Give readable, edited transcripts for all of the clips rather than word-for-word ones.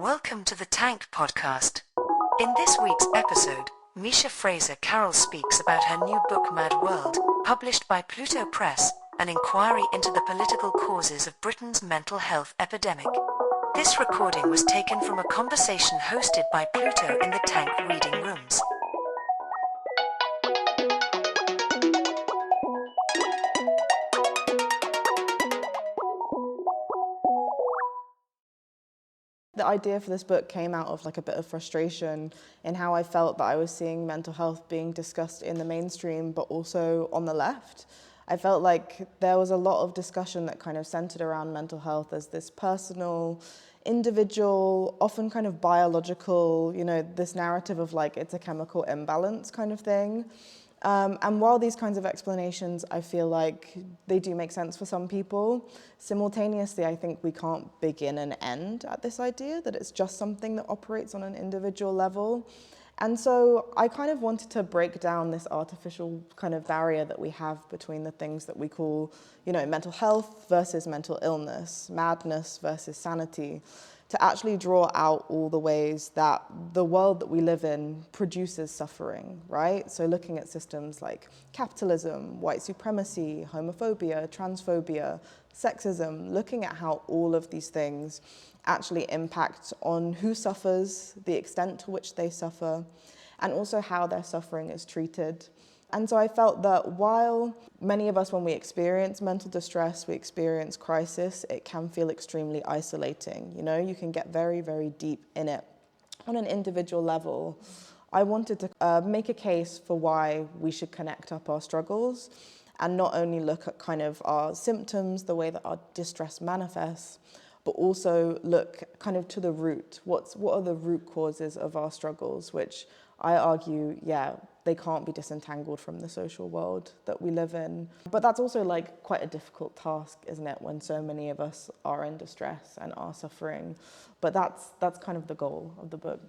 Welcome to the Tank Podcast. In this week's episode, Micha Frazer-Carroll speaks about her new book Mad World, published by Pluto Press, an inquiry into the political causes of Britain's mental health epidemic. This recording was taken from a conversation hosted by Pluto in the Tank reading rooms. The idea for this book came out of like a bit of frustration in how I felt that I was seeing mental health being discussed in the mainstream, but also on the left. I felt like there was a lot of discussion that kind of centered around mental health as this personal, individual, often kind of biological, this narrative of like it's a chemical imbalance kind of thing. And while these kinds of explanations, I feel like they do make sense for some people, simultaneously, I think we can't begin and end at this idea that it's just something that operates on an individual level. And so I kind of wanted to break down this artificial kind of barrier that we have between the things that we call, mental health versus mental illness, madness versus sanity, to actually draw out all the ways that the world that we live in produces suffering, right? So looking at systems like capitalism, white supremacy, homophobia, transphobia, sexism, looking at how all of these things actually impact on who suffers, the extent to which they suffer, and also how their suffering is treated. And so I felt that while many of us, when we experience mental distress, we experience crisis, it can feel extremely isolating. You can get very, very deep in it. On an individual level, I wanted to make a case for why we should connect up our struggles and not only look at kind of our symptoms, the way that our distress manifests, but also look kind of to the root. What are the root causes of our struggles, which I argue, they can't be disentangled from the social world that we live in. But that's also like quite a difficult task, isn't it, when so many of us are in distress and are suffering. But that's kind of the goal of the book.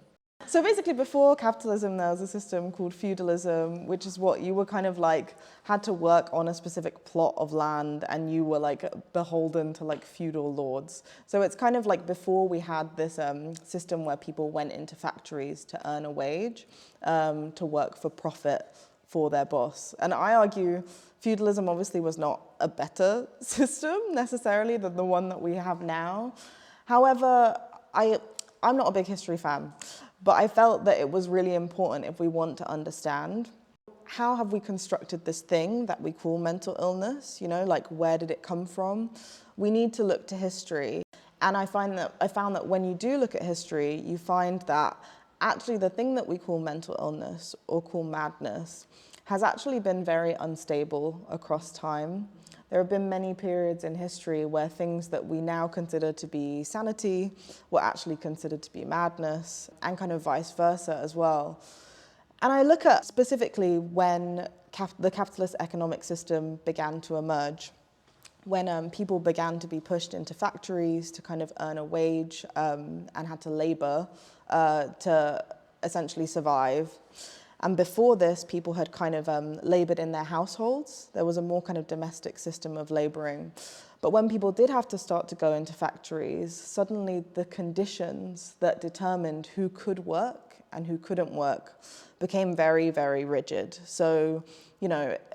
So basically before capitalism, there was a system called feudalism, which is what you were kind of like, had to work on a specific plot of land and you were like beholden to like feudal lords. So it's kind of like before we had this system where people went into factories to earn a wage, to work for profit for their boss. And I argue feudalism obviously was not a better system necessarily than the one that we have now. However, I'm not a big history fan, but I felt that it was really important if we want to understand how have we constructed this thing that we call mental illness, like where did it come from? We need to look to history. And I found that when you do look at history, you find that actually the thing that we call mental illness or call madness has actually been very unstable across time. There have been many periods in history where things that we now consider to be sanity were actually considered to be madness, and kind of vice versa as well. And I look at specifically when the capitalist economic system began to emerge, when people began to be pushed into factories to kind of earn a wage and had to labor to essentially survive. And before this, people had kind of labored in their households. There was a more kind of domestic system of laboring. But when people did have to start to go into factories, suddenly the conditions that determined who could work and who couldn't work became very, very rigid. So,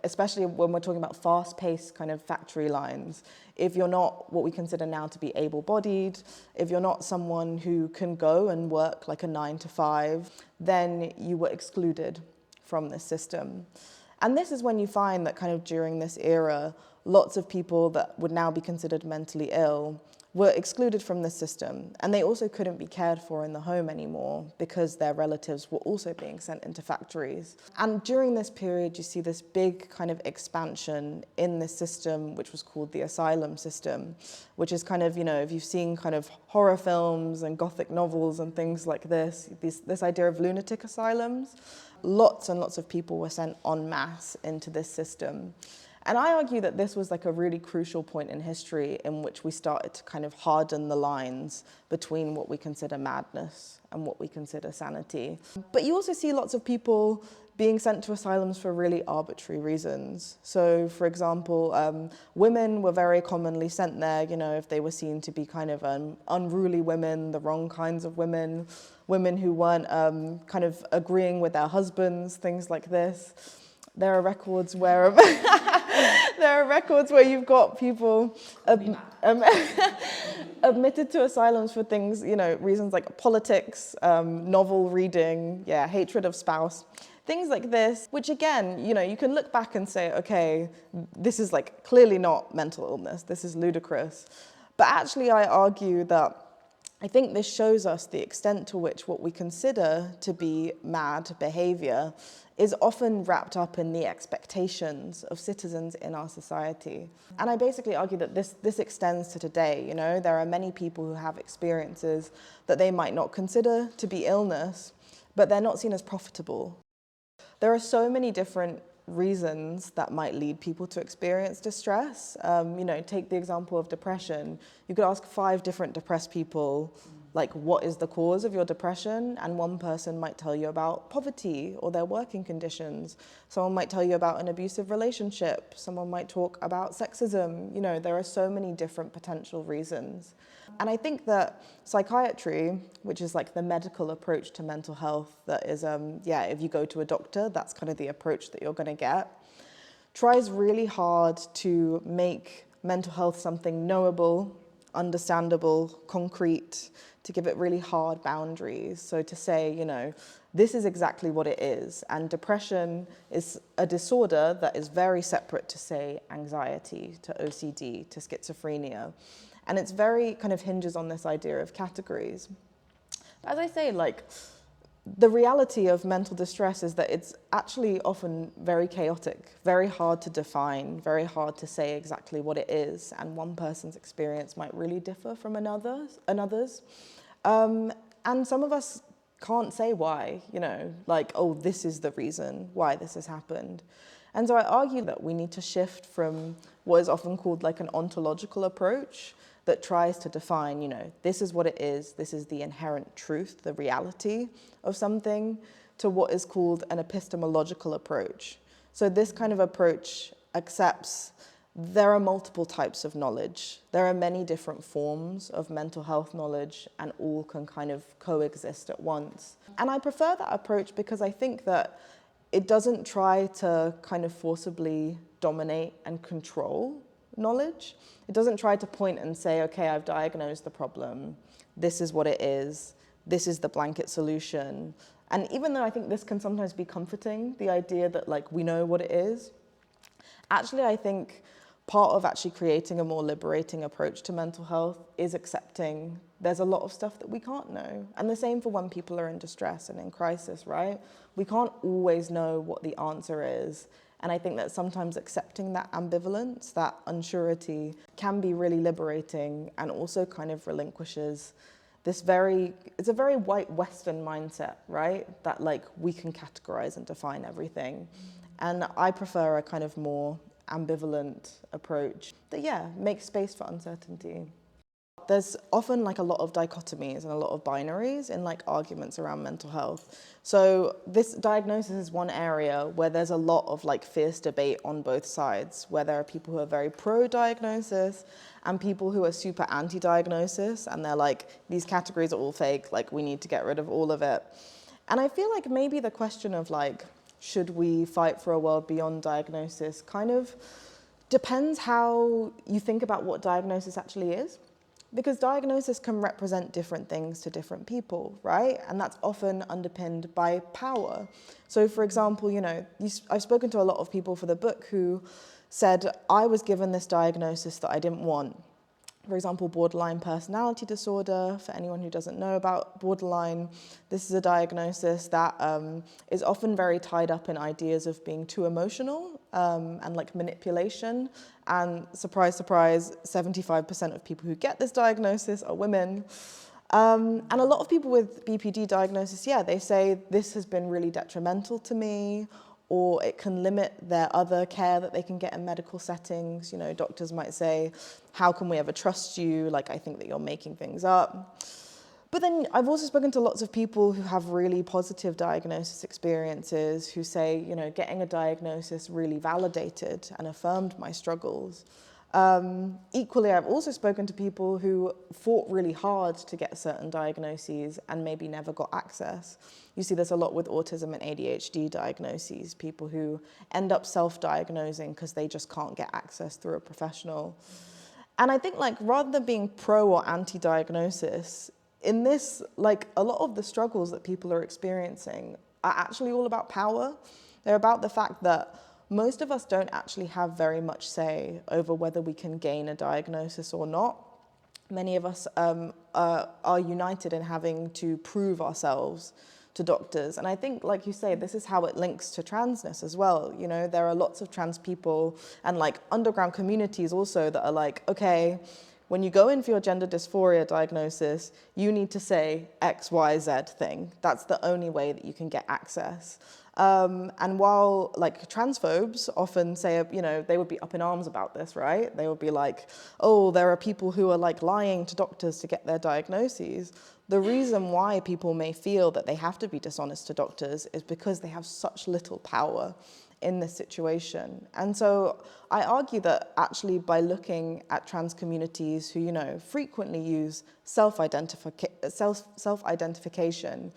especially when we're talking about fast-paced kind of factory lines, if you're not what we consider now to be able-bodied, if you're not someone who can go and work like a 9-to-5, then you were excluded from this system. And this is when you find that kind of during this era, lots of people that would now be considered mentally ill were excluded from the system, and they also couldn't be cared for in the home anymore because their relatives were also being sent into factories. And during this period, you see this big kind of expansion in this system, which was called the asylum system, which is kind of, if you've seen kind of horror films and gothic novels and things like this idea of lunatic asylums, lots and lots of people were sent en masse into this system. And I argue that this was like a really crucial point in history in which we started to kind of harden the lines between what we consider madness and what we consider sanity. But you also see lots of people being sent to asylums for really arbitrary reasons. So, for example, women were very commonly sent there, if they were seen to be kind of unruly women, the wrong kinds of women, women who weren't kind of agreeing with their husbands, things like this. There are records where you've got people admitted to asylums for things, reasons like politics, novel reading, hatred of spouse, things like this, which again, you can look back and say, okay, this is like clearly not mental illness, this is ludicrous. But actually I argue that I think this shows us the extent to which what we consider to be mad behavior is often wrapped up in the expectations of citizens in our society. And I basically argue that this extends to today. There are many people who have experiences that they might not consider to be illness, but they're not seen as profitable. There are so many different reasons that might lead people to experience distress. Take the example of depression. You could ask 5 different depressed people, like, what is the cause of your depression? And one person might tell you about poverty or their working conditions. Someone might tell you about an abusive relationship. Someone might talk about sexism. There are so many different potential reasons. And I think that psychiatry, which is like the medical approach to mental health, that is, if you go to a doctor, that's kind of the approach that you're going to get, tries really hard to make mental health something knowable, understandable, concrete, to give it really hard boundaries. So to say, this is exactly what it is. And depression is a disorder that is very separate to, say, anxiety, to OCD, to schizophrenia. And it's very kind of hinges on this idea of categories. But as I say, the reality of mental distress is that it's actually often very chaotic, very hard to define, very hard to say exactly what it is. And one person's experience might really differ from another's. And some of us can't say why, this is the reason why this has happened. And so I argue that we need to shift from what is often called like an ontological approach that tries to define, this is what it is, this is the inherent truth, the reality of something, to what is called an epistemological approach. So this kind of approach accepts there are multiple types of knowledge. There are many different forms of mental health knowledge, and all can kind of coexist at once. And I prefer that approach because I think that it doesn't try to kind of forcibly dominate and control knowledge. It doesn't try to point and say, okay, I've diagnosed the problem. This is what it is. This is the blanket solution. And even though I think this can sometimes be comforting, the idea that we know what it is, actually I think part of actually creating a more liberating approach to mental health is accepting there's a lot of stuff that we can't know. And the same for when people are in distress and in crisis, right? We can't always know what the answer is. And I think that sometimes accepting that ambivalence, that unsurety, can be really liberating and also kind of relinquishes it's a very white Western mindset, right? That we can categorize and define everything. And I prefer a kind of more ambivalent approach that, makes space for uncertainty. There's often a lot of dichotomies and a lot of binaries in arguments around mental health. So this diagnosis is one area where there's a lot of fierce debate on both sides, where there are people who are very pro-diagnosis and people who are super anti-diagnosis, and they're these categories are all fake, we need to get rid of all of it. And I feel maybe the question of should we fight for a world beyond diagnosis kind of depends how you think about what diagnosis actually is. Because diagnosis can represent different things to different people, right? And that's often underpinned by power. So for example, I've spoken to a lot of people for the book who said, I was given this diagnosis that I didn't want. For example, borderline personality disorder. For anyone who doesn't know about borderline, this is a diagnosis that is often very tied up in ideas of being too emotional and manipulation. And surprise, surprise, 75% of people who get this diagnosis are women. And a lot of people with BPD diagnosis, they say this has been really detrimental to me, or it can limit their other care that they can get in medical settings. Doctors might say, how can we ever trust you? I think that you're making things up. But then I've also spoken to lots of people who have really positive diagnosis experiences who say, you know, getting a diagnosis really validated and affirmed my struggles. Equally, I've also spoken to people who fought really hard to get certain diagnoses and maybe never got access. You see this a lot with autism and ADHD diagnoses, people who end up self-diagnosing because they just can't get access through a professional. And I think, like, rather than being pro or anti-diagnosis, in this, like, a lot of the struggles that people are experiencing are actually all about power. They're about the fact that most of us don't actually have very much say over whether we can gain a diagnosis or not. Many of us are united in having to prove ourselves to doctors. And I think, like you say, this is how it links to transness as well. You know, there are lots of trans people and, like, underground communities also that are like, okay, when you go in for your gender dysphoria diagnosis, you need to say X, Y, Z thing. That's the only way that you can get access. And while, like, transphobes often say, you know, they would be up in arms about this, right? They would be like, oh, there are people who are, like, lying to doctors to get their diagnoses. The reason why people may feel that they have to be dishonest to doctors is because they have such little power in this situation. And so I argue that actually by looking at trans communities who, you know, frequently use self-identification,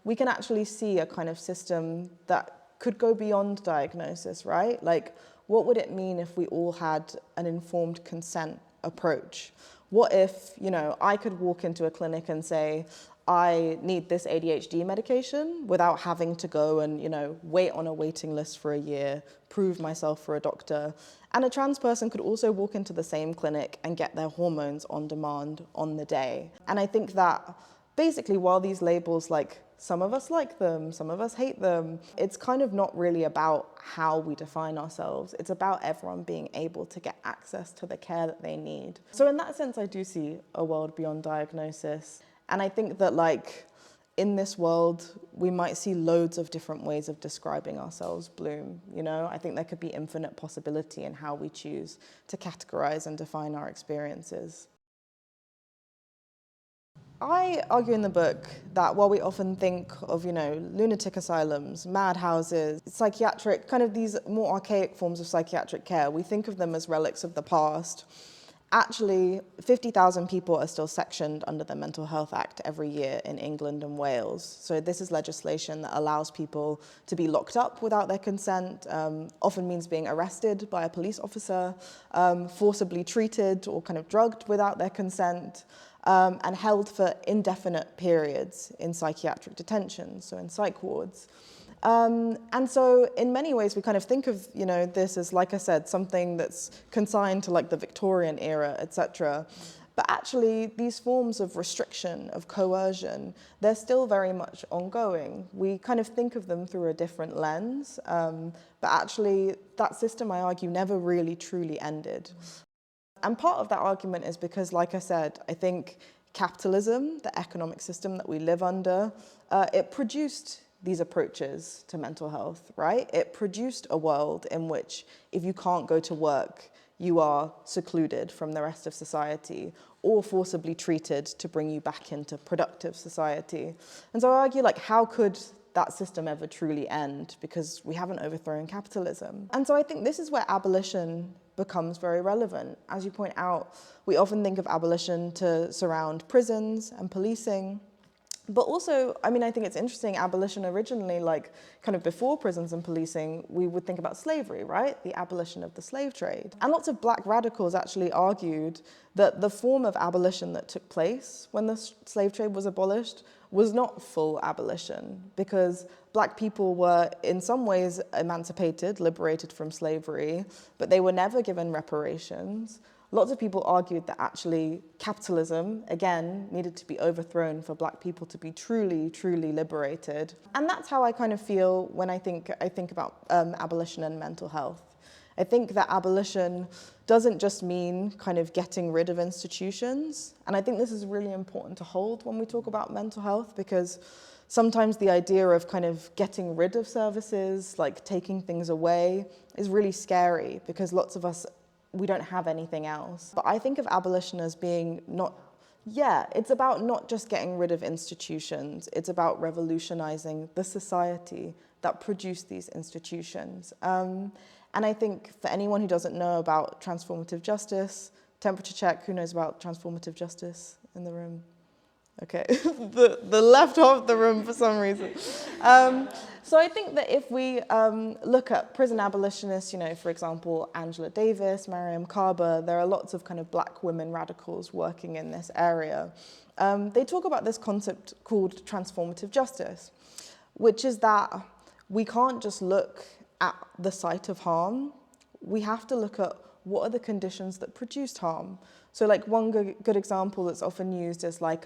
we can actually see a kind of system that could go beyond diagnosis, right? Like, what would it mean if we all had an informed consent approach? What if, you know, I could walk into a clinic and say, I need this ADHD medication without having to go and, you know, wait on a waiting list for a year, prove myself for a doctor. And a trans person could also walk into the same clinic and get their hormones on demand on the day. And I think that basically while these labels, like, some of us like them, some of us hate them, it's kind of not really about how we define ourselves. It's about everyone being able to get access to the care that they need. So in that sense, I do see a world beyond diagnosis. And I think that, like, in this world, we might see loads of different ways of describing ourselves bloom, you know? I think there could be infinite possibility in how we choose to categorize and define our experiences. I argue in the book that while we often think of, you know, lunatic asylums, madhouses, psychiatric, kind of these more archaic forms of psychiatric care, we think of them as relics of the past. Actually, 50,000 people are still sectioned under the Mental Health Act every year in England and Wales. So this is legislation that allows people to be locked up without their consent, often means being arrested by a police officer, forcibly treated or kind of drugged without their consent, and held for indefinite periods in psychiatric detention, so in psych wards. And so in many ways, we kind of think of, you know, this as, like I said, something that's consigned to, like, the Victorian era, etc. But actually, these forms of restriction, of coercion, they're still very much ongoing. We kind of think of them through a different lens, but actually, that system, I argue, never really truly ended. And part of that argument is because, like I said, I think capitalism, the economic system that we live under, it produced these approaches to mental health, right? It produced a world in which if you can't go to work, you are secluded from the rest of society or forcibly treated to bring you back into productive society. And so I argue, like, how could that system ever truly end? Because we haven't overthrown capitalism. And so I think this is where abolition becomes very relevant. As you point out, we often think of abolition to surround prisons and policing. But also, I mean, I think it's interesting, abolition originally, like, kind of before prisons and policing, we would think about slavery, right? The abolition of the slave trade. And lots of black radicals actually argued that the form of abolition that took place when the slave trade was abolished was not full abolition, because black people were in some ways emancipated, liberated from slavery, but they were never given reparations. Lots of people argued that actually capitalism, again, needed to be overthrown for black people to be truly, truly liberated. And that's how I kind of feel when I think about abolition and mental health. I think that abolition doesn't just mean kind of getting rid of institutions. And I think this is really important to hold when we talk about mental health, because sometimes the idea of kind of getting rid of services, like taking things away, is really scary because lots of us, we don't have anything else. But I think of abolition as being not Yeah, it's about not just getting rid of institutions, it's about revolutionizing the society that produced these institutions. And I think for anyone who doesn't know about transformative justice, temperature check, who knows about transformative justice in the room? Okay, the left half of the room for some reason. So I think that if we look at prison abolitionists, for example, Angela Davis, Mariam Kaba, there are lots of kind of black women radicals working in this area. They talk about this concept called transformative justice, which is that we can't just look at the site of harm. We have to look at what are the conditions that produced harm. So like one good example that's often used is like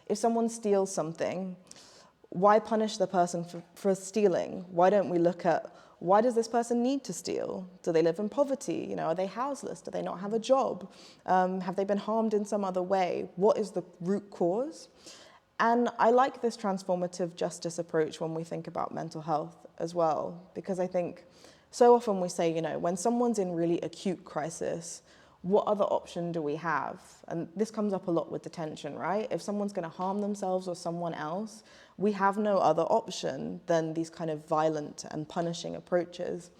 if someone steals something, why punish the person for stealing? Why don't we look at why does this person need to steal? Do they live in poverty? Are they houseless? Do they not have a job? Have they been harmed in some other way? What is the root cause? And I like this transformative justice approach when we think about mental health as well, because I think so often we say, when someone's in really acute crisis, what other option do we have? And this comes up a lot with detention, right? If someone's going to harm themselves or someone else, we have no other option than these kind of violent and punishing approaches.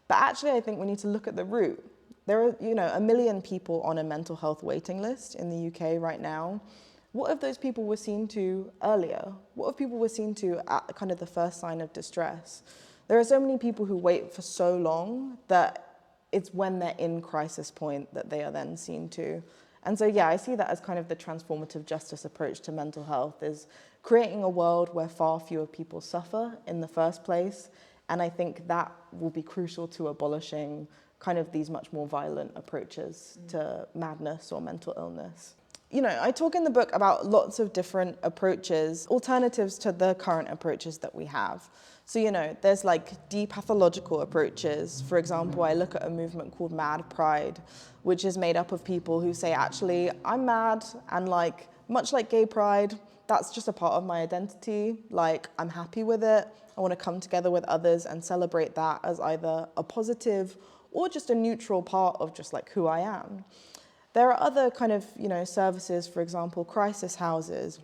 But actually, I think we need to look at the root. There are, 1 million people on a mental health waiting list in the UK right now. What if those people were seen to earlier? What if people were seen to at kind of the first sign of distress? There are so many people who wait for so long that it's when they're in crisis point that they are then seen to. And so, yeah, I see that as kind of the transformative justice approach to mental health, is creating a world where far fewer people suffer in the first place. And I think that will be crucial to abolishing kind of these much more violent approaches to madness or mental illness. I talk in the book about lots of different approaches, alternatives to the current approaches that we have. So, there's like depathological approaches. For example, I look at a movement called Mad Pride, which is made up of people who say, actually, I'm mad, and like, much like gay pride, that's just a part of my identity. Like, I'm happy with it. I want to come together with others and celebrate that as either a positive or just a neutral part of just like who I am. There are other kind of, services, for example, crisis houses,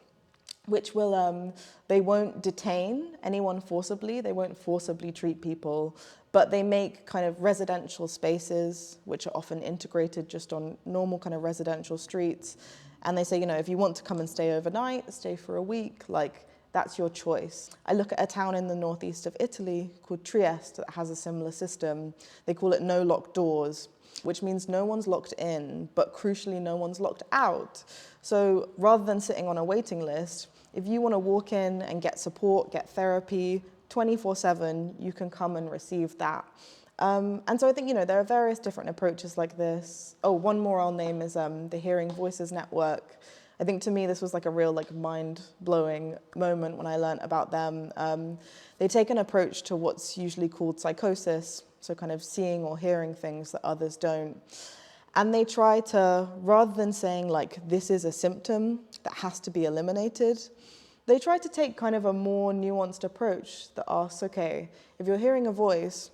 which will, they won't detain anyone forcibly, they won't forcibly treat people, but they make kind of residential spaces, which are often integrated just on normal kind of residential streets. And they say, if you want to come and stay overnight, stay for a week, like, that's your choice. I look at a town in the northeast of Italy called Trieste that has a similar system. They call it no locked doors, which means no one's locked in, but crucially, no one's locked out. So rather than sitting on a waiting list, if you want to walk in and get support, get therapy, 24/7, you can come and receive that. And so I think, there are various different approaches like this. Oh, one more I'll name is the Hearing Voices Network. I think to me, this was like a real mind-blowing moment when I learned about them. They take an approach to what's usually called psychosis, so kind of seeing or hearing things that others don't. And they try to, rather than saying this is a symptom that has to be eliminated, they try to take kind of a more nuanced approach that asks, okay, if you're hearing a voice,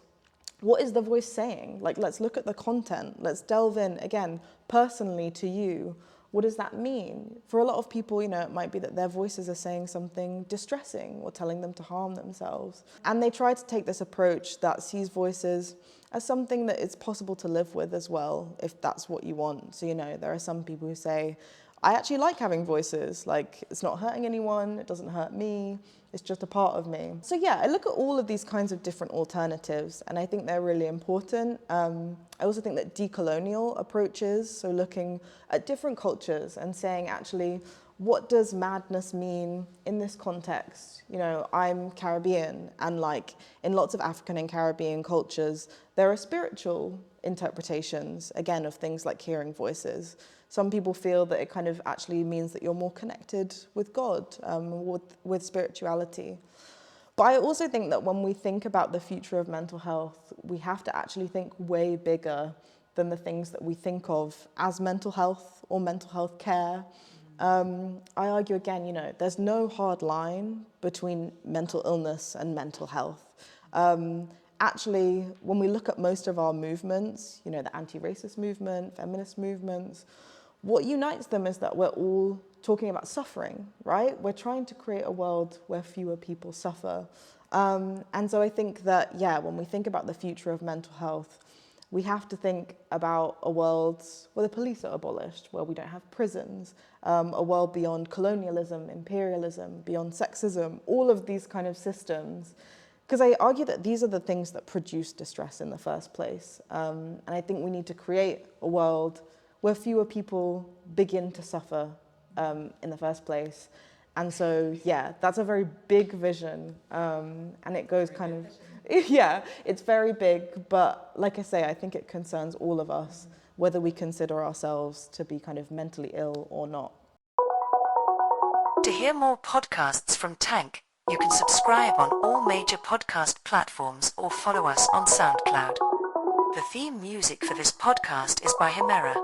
what is the voice saying? Let's look at the content. Let's delve in, again, personally to you. What does that mean? For a lot of people, it might be that their voices are saying something distressing or telling them to harm themselves. And they try to take this approach that sees voices as something that it's possible to live with as well, if that's what you want. So, there are some people who say, I actually like having voices. It's not hurting anyone, it doesn't hurt me, it's just a part of me. So yeah, I look at all of these kinds of different alternatives, and I think they're really important. I also think that decolonial approaches, so looking at different cultures and saying, actually, what does madness mean in this context? I'm Caribbean, and in lots of African and Caribbean cultures, there are spiritual interpretations, again, of things like hearing voices. Some people feel that it kind of actually means that you're more connected with God, with spirituality. But I also think that when we think about the future of mental health, we have to actually think way bigger than the things that we think of as mental health or mental health care. I argue again, there's no hard line between mental illness and mental health. Actually, when we look at most of our movements, the anti-racist movement, feminist movements, what unites them is that we're all talking about suffering, right? We're trying to create a world where fewer people suffer. And so I think that, yeah, when we think about the future of mental health, we have to think about a world where the police are abolished, where we don't have prisons, a world beyond colonialism, imperialism, beyond sexism, all of these kind of systems. Because I argue that these are the things that produce distress in the first place. And I think we need to create a world where fewer people begin to suffer in the first place. And so, yeah, that's a very big vision. And it goes kind of, yeah, it's very big. But like I say, I think it concerns all of us, whether we consider ourselves to be kind of mentally ill or not. To hear more podcasts from Tank, you can subscribe on all major podcast platforms or follow us on SoundCloud. The theme music for this podcast is by Himera.